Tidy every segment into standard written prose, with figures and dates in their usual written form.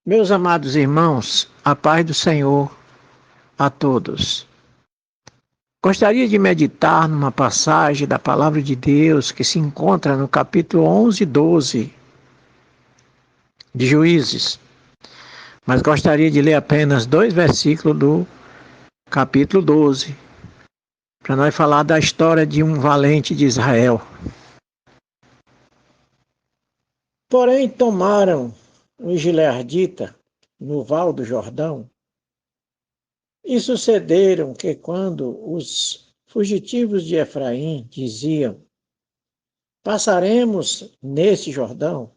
Meus amados irmãos, a paz do Senhor a todos. Gostaria de meditar numa passagem da Palavra de Deus que se encontra no capítulo 11 e 12 de Juízes, mas gostaria de ler apenas 2 versículos do capítulo 12, para nós falar da história de um valente de Israel. Porém, tomaram os gileadita no val do Jordão, e sucederam que quando os fugitivos de Efraim diziam: passaremos nesse Jordão,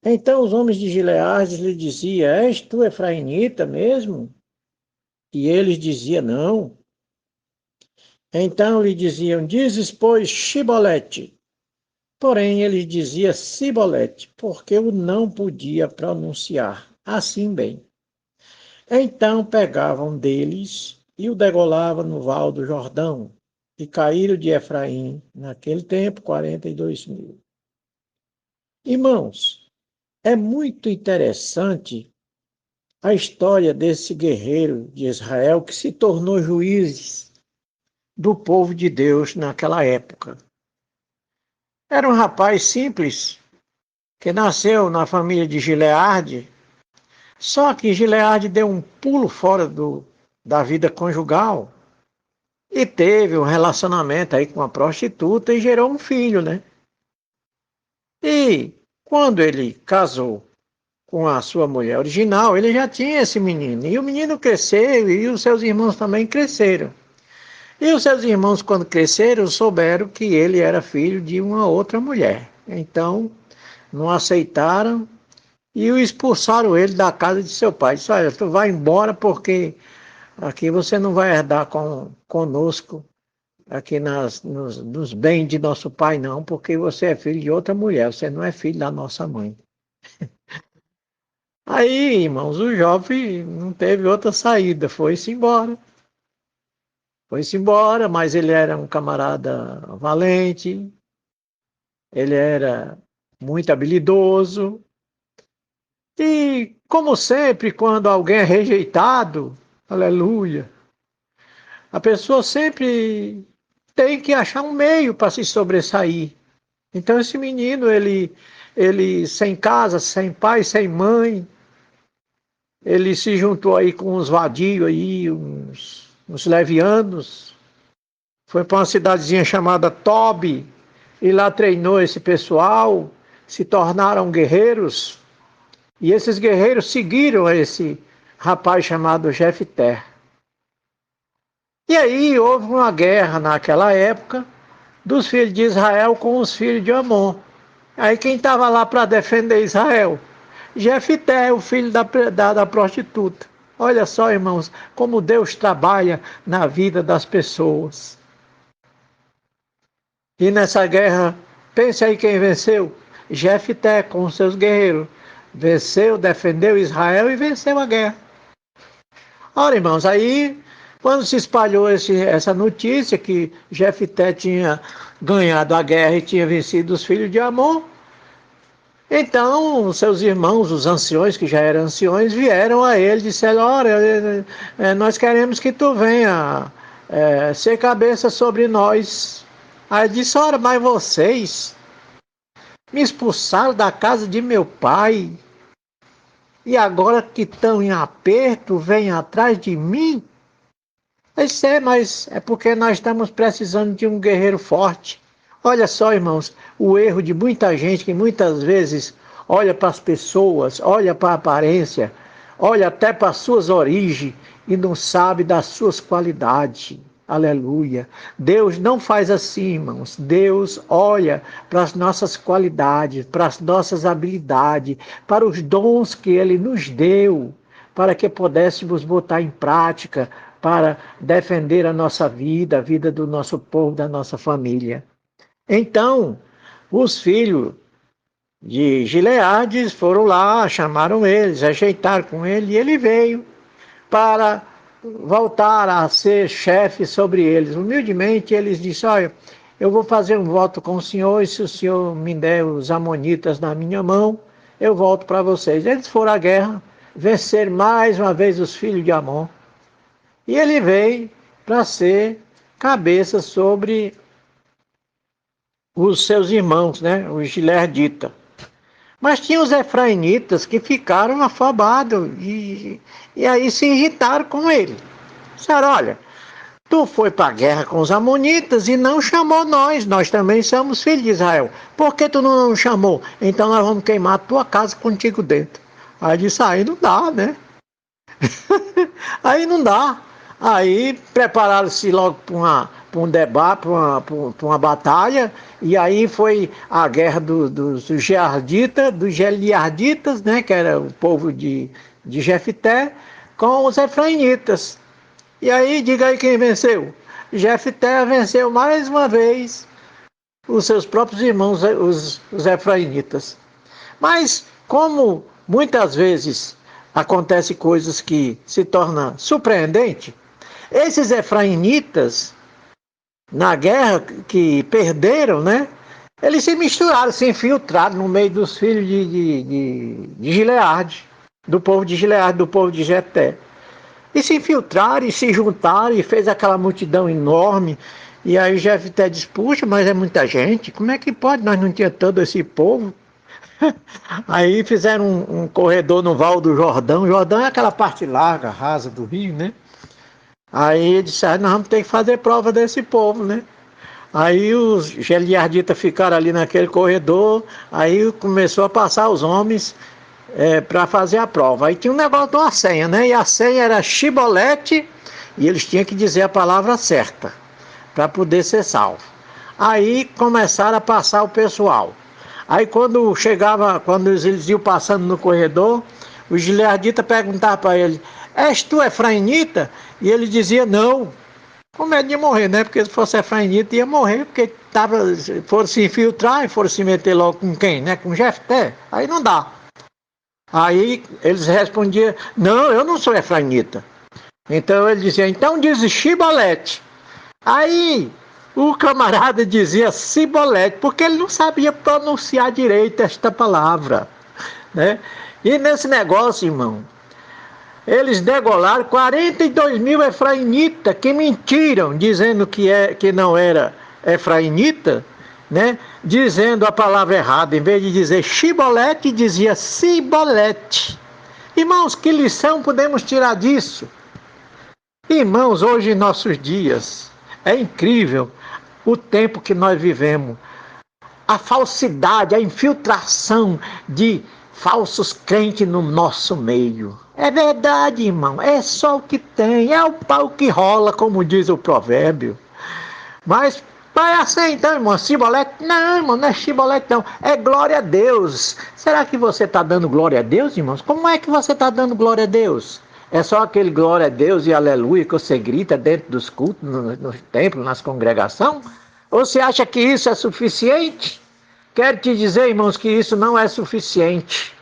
então os homens de Gileade lhe diziam: és tu efraimita mesmo? E eles diziam: não. Então lhe diziam: dizes, pois, Shibolete. Porém ele dizia Sibolete, porque o não podia pronunciar assim bem. Então pegavam deles e o degolavam no val do Jordão, e caíram de Efraim, naquele tempo, 42.000. Irmãos, é muito interessante a história desse guerreiro de Israel que se tornou juiz do povo de Deus naquela época. Era um rapaz simples, que nasceu na família de Gileade, só que Gileade deu um pulo fora da vida conjugal e teve um relacionamento aí com uma prostituta e gerou um filho, né? E quando ele casou com a sua mulher original, ele já tinha esse menino. E o menino cresceu e os seus irmãos também cresceram. E os seus irmãos, quando cresceram, souberam que ele era filho de uma outra mulher. Então, não aceitaram e o expulsaram ele da casa de seu pai. Disse: olha, tu vai embora porque aqui você não vai herdar conosco, aqui nos bens de nosso pai, não, porque você é filho de outra mulher, você não é filho da nossa mãe. Aí, irmãos, o jovem não teve outra saída, foi-se embora. Foi-se embora, mas ele era um camarada valente, ele era muito habilidoso. E, como sempre, quando alguém é rejeitado, aleluia, a pessoa sempre tem que achar um meio para se sobressair. Então, esse menino, ele sem casa, sem pai, sem mãe, ele se juntou aí com uns vadios aí, uns levianos, foi para uma cidadezinha chamada Tobi, e lá treinou esse pessoal, se tornaram guerreiros, e esses guerreiros seguiram esse rapaz chamado Jefté. E aí houve uma guerra naquela época dos filhos de Israel com os filhos de Amon. Aí quem estava lá para defender Israel? Jefté, o filho da prostituta. Olha só, irmãos, como Deus trabalha na vida das pessoas. E nessa guerra, pense aí quem venceu? Jefté com seus guerreiros. Venceu, defendeu Israel e venceu a guerra. Ora, irmãos, aí quando se espalhou essa notícia que Jefté tinha ganhado a guerra e tinha vencido os filhos de Amon, então seus irmãos, os anciões, que já eram anciões, vieram a ele e disseram: olha, nós queremos que tu venha ser cabeça sobre nós. Aí ele disse: ora, mas vocês me expulsaram da casa de meu pai e agora que estão em aperto, vêm atrás de mim? Eu sei, mas é porque nós estamos precisando de um guerreiro forte. Olha só, irmãos, o erro de muita gente que muitas vezes olha para as pessoas, olha para a aparência, olha até para as suas origens e não sabe das suas qualidades. Aleluia. Deus não faz assim, irmãos. Deus olha para as nossas qualidades, para as nossas habilidades, para os dons que Ele nos deu, para que pudéssemos botar em prática, para defender a nossa vida, a vida do nosso povo, da nossa família. Então, os filhos de Gileades foram lá, chamaram eles, ajeitaram com ele, e ele veio para voltar a ser chefe sobre eles. Humildemente, eles disseram: olha, eu vou fazer um voto com o senhor, e se o senhor me der os amonitas na minha mão, eu volto para vocês. Eles foram à guerra, vencer mais uma vez os filhos de Amon. E ele veio para ser cabeça sobre os seus irmãos, né, os gileaditas. Mas tinha os efraimitas que ficaram afobados e aí se irritaram com ele. Disseram, olha, tu foi para a guerra com os amonitas e não chamou nós também somos filhos de Israel. Por que tu não nos chamou? Então nós vamos queimar a tua casa contigo dentro. Aí disse, aí não dá, né? Aí não dá. Aí prepararam-se logo para um debate, para uma batalha, e aí foi a guerra dos Geliarditas, né, que era o povo de Jefté, com os efraimitas. E aí, diga aí quem venceu. Jefté venceu mais uma vez os seus próprios irmãos, os efraimitas. Mas, como muitas vezes acontecem coisas que se tornam surpreendentes, esses efraimitas, na guerra que perderam, né? Eles se misturaram, se infiltraram no meio dos filhos de Gileade, do povo de Gileade, do povo de Jefté. E se infiltraram e se juntaram e fez aquela multidão enorme. E aí Jefté disse, puxa, mas é muita gente, como é que pode? Nós não tínhamos todo esse povo. Aí fizeram um corredor no Val do Jordão. O Jordão é aquela parte larga, rasa do rio, né? Aí disseram, nós vamos ter que fazer prova desse povo, né? Aí os geliarditas ficaram ali naquele corredor, aí começou a passar os homens para fazer a prova. Aí tinha um negócio de uma senha, né? E a senha era Shibolete, e eles tinham que dizer a palavra certa, para poder ser salvo. Aí começaram a passar o pessoal. Aí quando eles iam passando no corredor, os gileaditas perguntavam para ele, és tu efraimita? E ele dizia não, com medo de morrer, né? Porque se fosse efraimita ia morrer, porque foram se infiltrar e foram se meter logo com quem, né? Com Jefté, aí não dá. Aí eles respondiam, não, eu não sou efraimita. Então ele dizia, então diz Shibolete. Aí o camarada dizia Cibolete, porque ele não sabia pronunciar direito esta palavra, né? E nesse negócio, irmão, eles degolaram 42 mil efraimitas que mentiram, dizendo que não era efraimita, né? Dizendo a palavra errada, em vez de dizer Shibolete, dizia Cibolete. Irmãos, que lição podemos tirar disso? Irmãos, hoje em nossos dias, é incrível o tempo que nós vivemos. A falsidade, a infiltração de falsos crentes no nosso meio. É verdade, irmão, é só o que tem, é o pau que rola, como diz o provérbio. Mas vai assim então, irmão, Shibolete? Não, irmão, não é Shibolete não, é glória a Deus. Será que você está dando glória a Deus, irmãos? Como é que você está dando glória a Deus? É só aquele glória a Deus e aleluia que você grita dentro dos cultos, no templo, nas congregações? Ou você acha que isso é suficiente? Quero te dizer, irmãos, que isso não é suficiente.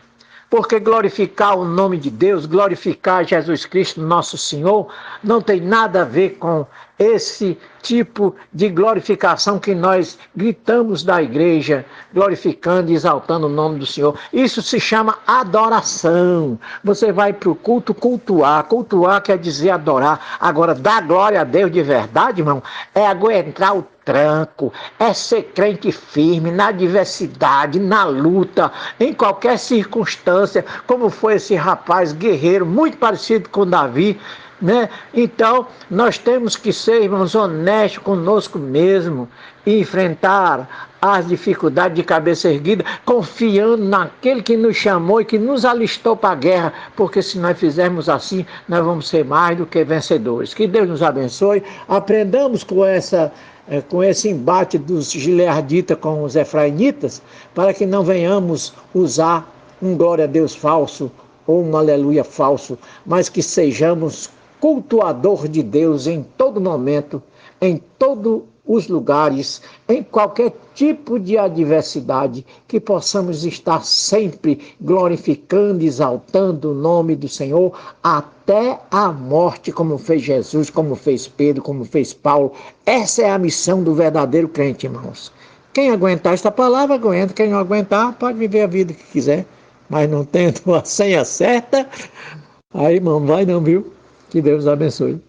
Porque glorificar o nome de Deus, glorificar Jesus Cristo, nosso Senhor, não tem nada a ver com esse tipo de glorificação que nós gritamos da igreja, glorificando e exaltando o nome do Senhor. Isso se chama adoração. Você vai para o culto cultuar. Cultuar quer dizer adorar. Agora, dar glória a Deus de verdade, irmão, é aguentar o tranco, é ser crente firme na adversidade, na luta, em qualquer circunstância, como foi esse rapaz guerreiro, muito parecido com Davi, né? Então, nós temos que ser, irmãos, honestos conosco mesmo e enfrentar as dificuldades de cabeça erguida, confiando naquele que nos chamou e que nos alistou para a guerra, porque se nós fizermos assim, nós vamos ser mais do que vencedores. Que Deus nos abençoe, aprendamos com esse embate dos gileaditas com os efraimitas, para que não venhamos usar um glória a Deus falso ou um aleluia falso, mas que sejamos cultuador de Deus em todo momento, em todos os lugares, em qualquer tipo de adversidade, que possamos estar sempre glorificando, exaltando o nome do Senhor até a morte, como fez Jesus, como fez Pedro, como fez Paulo. Essa é a missão do verdadeiro crente, irmãos. Quem aguentar esta palavra, aguenta. Quem não aguentar, pode viver a vida que quiser. mas não tendo a senha certa, aí, irmão, vai não, viu? Que Deus abençoe.